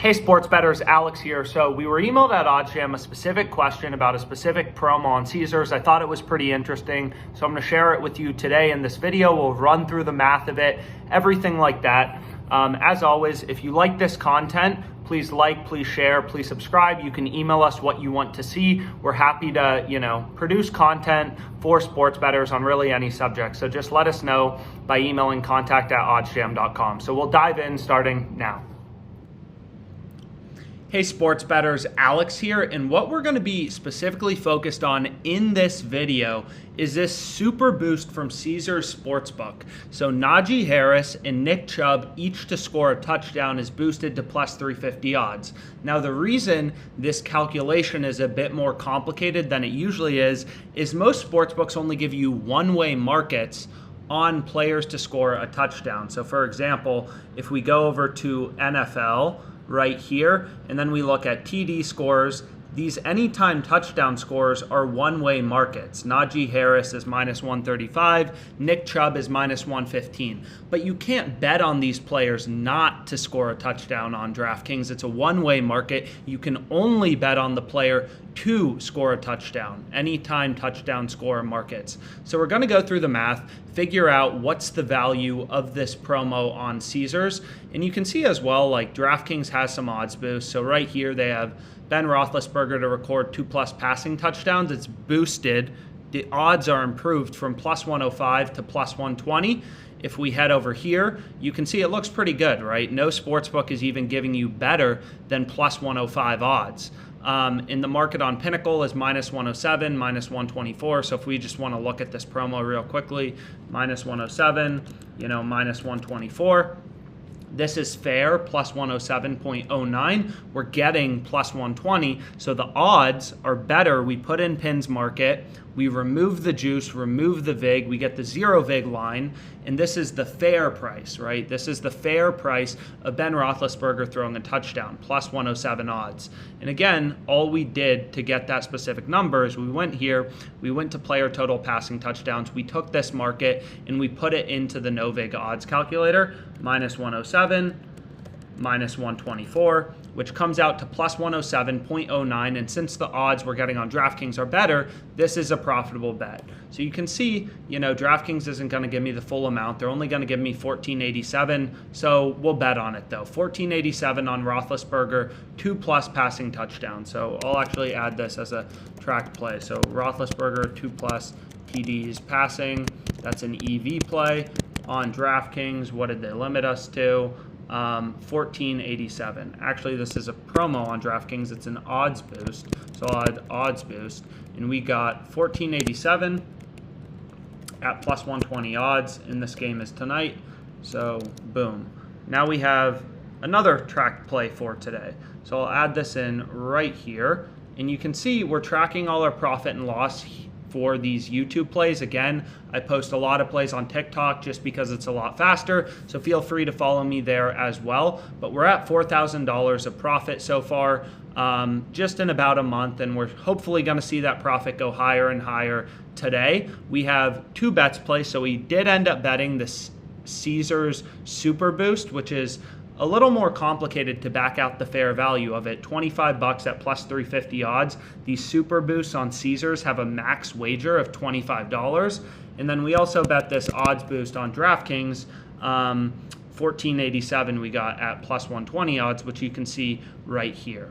Hey sports bettors, Alex here. So we were emailed at OddsJam a specific question about a specific promo on Caesars. I thought it was pretty interesting, so I'm going to share it with you today in this video. We'll run through the math of it, everything like that. As always, if you like this content, please like, please share, please subscribe. You can email us what you want to see. We're happy to, produce content for sports bettors on really any subject. So just let us know by emailing contact@oddsjam.com. So we'll dive in starting now. Hey sports bettors, Alex here, and what we're going to be specifically focused on in this video is this super boost from Caesars Sportsbook. So Najee Harris and Nick Chubb each to score a touchdown is boosted to plus 350 odds. Now the reason this calculation is a bit more complicated than it usually is most sportsbooks only give you one-way markets on players to score a touchdown. So for example, if we go over to NFL, right here, and then we look at TD scores. These anytime touchdown scores are one-way markets. Najee Harris is minus 135, Nick Chubb is minus 115. But you can't bet on these players not to score a touchdown on DraftKings. It's a one-way market. You can only bet on the player to score a touchdown, anytime touchdown score markets. So we're gonna go through the math, figure out what's the value of this promo on Caesars. And you can see as well, like DraftKings has some odds boosts. So right here they have Ben Roethlisberger to record 2+ passing touchdowns. It's boosted. The odds are improved from plus 105 to plus 120. If we head over here, you can see it looks pretty good, right? No sportsbook is even giving you better than plus 105 odds. In the market on Pinnacle is minus 107, minus 124. So if we just want to look at this promo real quickly, minus 107, minus 124. This is fair, plus 107.09. We're getting plus 120. So the odds are better. We put in pins market. We remove the juice, remove the vig. We get the zero vig line. And this is the fair price, right? This is the fair price of Ben Roethlisberger throwing a touchdown, plus 107 odds. And again, all we did to get that specific number is we went here, we went to player total passing touchdowns. We took this market and we put it into the no vig odds calculator, minus 107, minus 124, which comes out to plus 107.09. And since the odds we're getting on DraftKings are better, this is a profitable bet. So you can see, DraftKings isn't going to give me the full amount. They're only going to give me $14.87. So we'll bet on it though. $14.87 on Roethlisberger, 2+ passing touchdowns. So I'll actually add this as a tracked play. So Roethlisberger, 2+ TDs passing. That's an EV play on DraftKings. What did they limit us to? 14.87. Actually, this is a promo on DraftKings. It's an odds boost. So I'll add odds boost. And we got 14.87 at plus 120 odds. And this game is tonight. So boom. Now we have another tracked play for today. So I'll add this in right here. And you can see we're tracking all our profit and loss for these YouTube plays. Again, I post a lot of plays on TikTok just because it's a lot faster, so feel free to follow me there as well. But we're at $4,000 of profit so far, just in about a month, and we're hopefully going to see that profit go higher and higher today. We have 2 bets placed, so we did end up betting the Caesars Super Boost, which is a little more complicated to back out the fair value of it. $25 at plus 350 odds. These super boosts on Caesars have a max wager of $25. And then we also bet this odds boost on DraftKings, 14.87 we got at plus 120 odds, which you can see right here.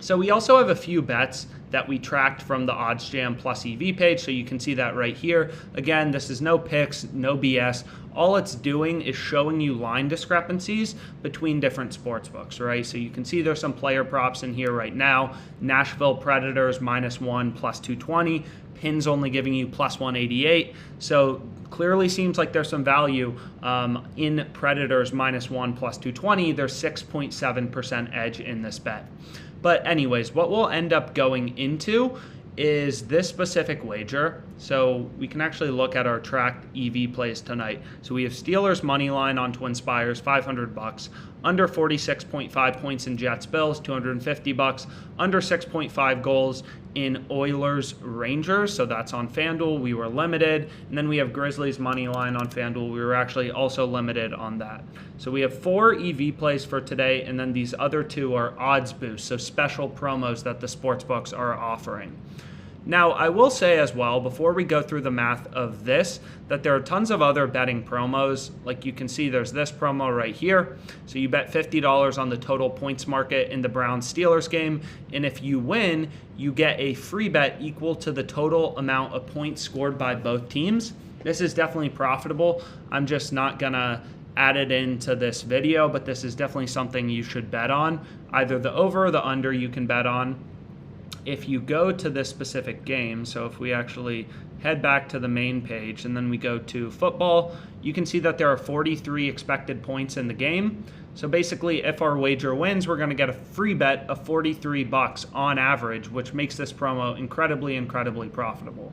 So we also have a few bets that we tracked from the OddsJam plus EV page, so you can see that right here. Again, this is no picks, no BS. All it's doing is showing you line discrepancies between different sports books, right? So you can see there's some player props in here right now. Nashville Predators -1 plus 220. Pins only giving you plus 188. So clearly seems like there's some value in Predators -1 plus 220. There's 6.7% edge in this bet. But anyways, what we'll end up going into is this specific wager. So we can actually look at our tracked EV plays tonight. So we have Steelers money line on Twin Spires, $500. Under 46.5 points in Jets Bills, $250. Under 6.5 goals in Oilers Rangers. So that's on FanDuel. We were limited. And then we have Grizzlies money line on FanDuel. We were actually also limited on that. So we have 4 EV plays for today. And then these other 2 are odds boosts. So special promos that the sportsbooks are offering. Now, I will say as well, before we go through the math of this, that there are tons of other betting promos. Like you can see, there's this promo right here. So you bet $50 on the total points market in the Browns-Steelers game. And if you win, you get a free bet equal to the total amount of points scored by both teams. This is definitely profitable. I'm just not going to add it into this video, but this is definitely something you should bet on. Either the over or the under you can bet on. If you go to this specific game, so if we actually head back to the main page and then we go to football, you can see that there are 43 expected points in the game. So basically, if our wager wins, we're going to get a free bet of $43 on average, which makes this promo incredibly profitable.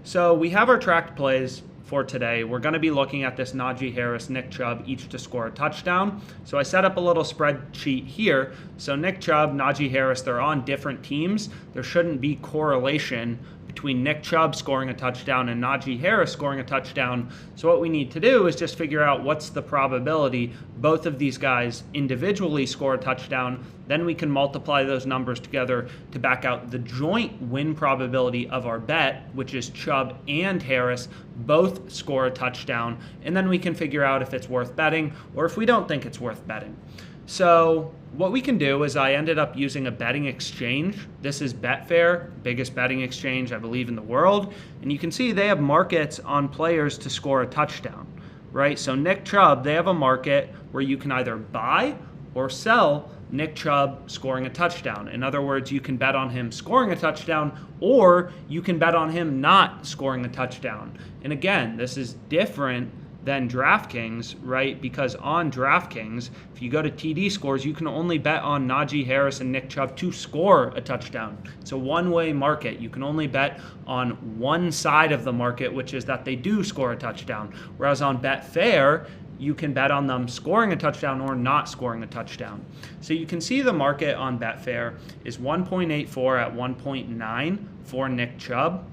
So we have our tracked plays for today. We're going to be looking at this Najee Harris, Nick Chubb, each to score a touchdown. So I set up a little spreadsheet here. So Nick Chubb, Najee Harris, they're on different teams. There shouldn't be correlation between Nick Chubb scoring a touchdown and Najee Harris scoring a touchdown. So what we need to do is just figure out what's the probability both of these guys individually score a touchdown. Then we can multiply those numbers together to back out the joint win probability of our bet, which is Chubb and Harris both score a touchdown. And then we can figure out if it's worth betting or if we don't think it's worth betting. So what we can do is I ended up using a betting exchange. This is Betfair, biggest betting exchange, I believe, in the world. And you can see they have markets on players to score a touchdown, right? So Nick Chubb, they have a market where you can either buy or sell Nick Chubb scoring a touchdown. In other words, you can bet on him scoring a touchdown or you can bet on him not scoring a touchdown. And again, this is different than DraftKings, right? Because on DraftKings, if you go to TD scores, you can only bet on Najee Harris and Nick Chubb to score a touchdown. It's a one-way market. You can only bet on one side of the market, which is that they do score a touchdown. Whereas on Betfair, you can bet on them scoring a touchdown or not scoring a touchdown. So you can see the market on Betfair is 1.84 at 1.9 for Nick Chubb.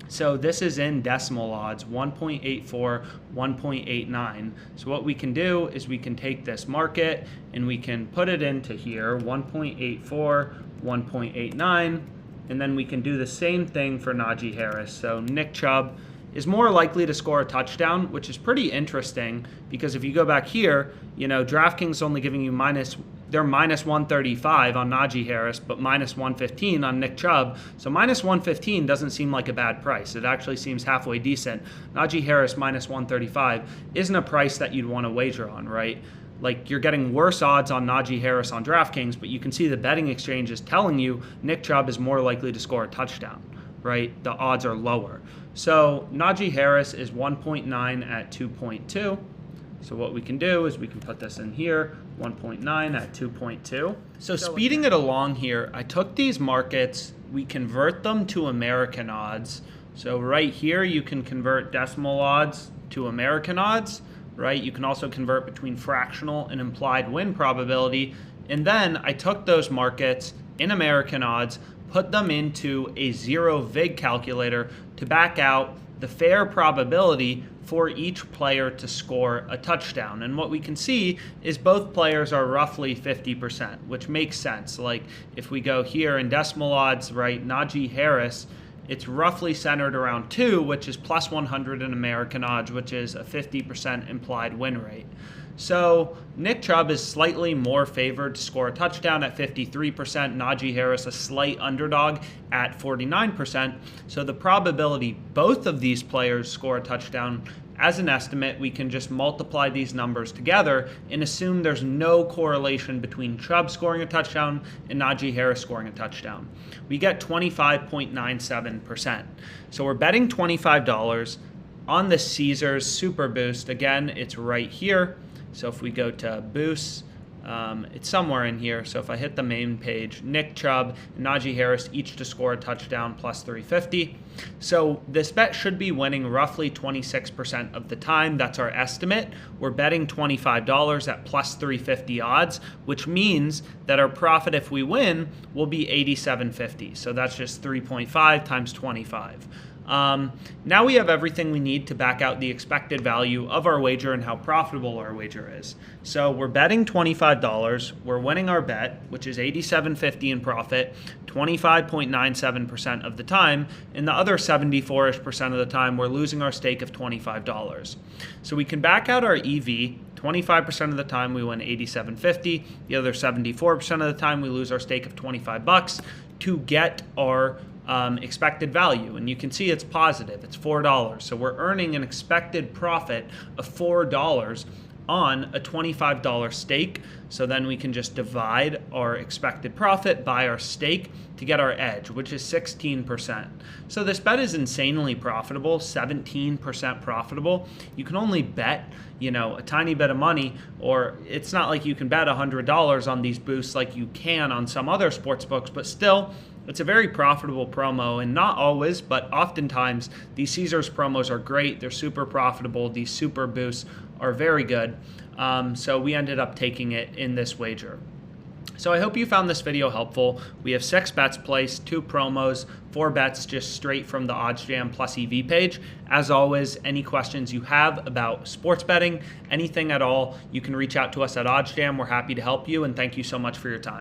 So this is in decimal odds, 1.84, 1.89. So what we can do is we can take this market and we can put it into here, 1.84, 1.89, and then we can do the same thing for Najee Harris. So Nick Chubb is more likely to score a touchdown, which is pretty interesting because if you go back here, you know, DraftKings only giving you they're minus 135 on Najee Harris, but minus 115 on Nick Chubb. So minus 115 doesn't seem like a bad price. It actually seems halfway decent. Najee Harris minus 135 isn't a price that you'd want to wager on, right? Like you're getting worse odds on Najee Harris on DraftKings, but you can see the betting exchange is telling you Nick Chubb is more likely to score a touchdown, right? The odds are lower. So Najee Harris is 1.9 at 2.2. So what we can do is we can put this in here, 1.9 at 2.2. So speeding it along here, I took these markets, we convert them to American odds. So right here, you can convert decimal odds to American odds, right? You can also convert between fractional and implied win probability. And then I took those markets in American odds, put them into a zero vig calculator to back out the fair probability for each player to score a touchdown. And what we can see is both players are roughly 50%, which makes sense. Like if we go here in decimal odds, right, Najee Harris, it's roughly centered around 2, which is plus 100 in American odds, which is a 50% implied win rate. So Nick Chubb is slightly more favored to score a touchdown at 53%. Najee Harris a slight underdog at 49%. So the probability both of these players score a touchdown, as an estimate, we can just multiply these numbers together and assume there's no correlation between Chubb scoring a touchdown and Najee Harris scoring a touchdown. We get 25.97%. So we're betting $25 on the Caesars Super Boost. Again, it's right here. So if we go to boosts, It's somewhere in here. So if I hit the main page, Nick Chubb and Najee Harris each to score a touchdown plus 350. So this bet should be winning roughly 26% of the time. That's our estimate. We're betting $25 at plus 350 odds, which means that our profit if we win will be $87.50. So that's just 3.5 times 25. Now we have everything we need to back out the expected value of our wager and how profitable our wager is. So we're betting $25, we're winning our bet, which is $87.50 in profit, 25.97% of the time, and the other 74% of the time we're losing our stake of $25. So we can back out our EV. 25% of the time we win $87.50, the other 74% of the time we lose our stake of $25 to get our expected value. And you can see it's positive, it's $4. So we're earning an expected profit of $4 on a $25 stake. So then we can just divide our expected profit by our stake to get our edge, which is 16%. So this bet is insanely profitable, 17% profitable. You can only bet, a tiny bit of money, or it's not like you can bet $100 on these boosts like you can on some other sports books, but still, it's a very profitable promo, and not always, but oftentimes these Caesars promos are great. They're super profitable. These super boosts are very good. So we ended up taking it in this wager. So I hope you found this video helpful. We have 6 bets placed, 2 promos, 4 bets just straight from the OddsJam plus EV page. As always, any questions you have about sports betting, anything at all, you can reach out to us at OddsJam. We're happy to help you, and thank you so much for your time.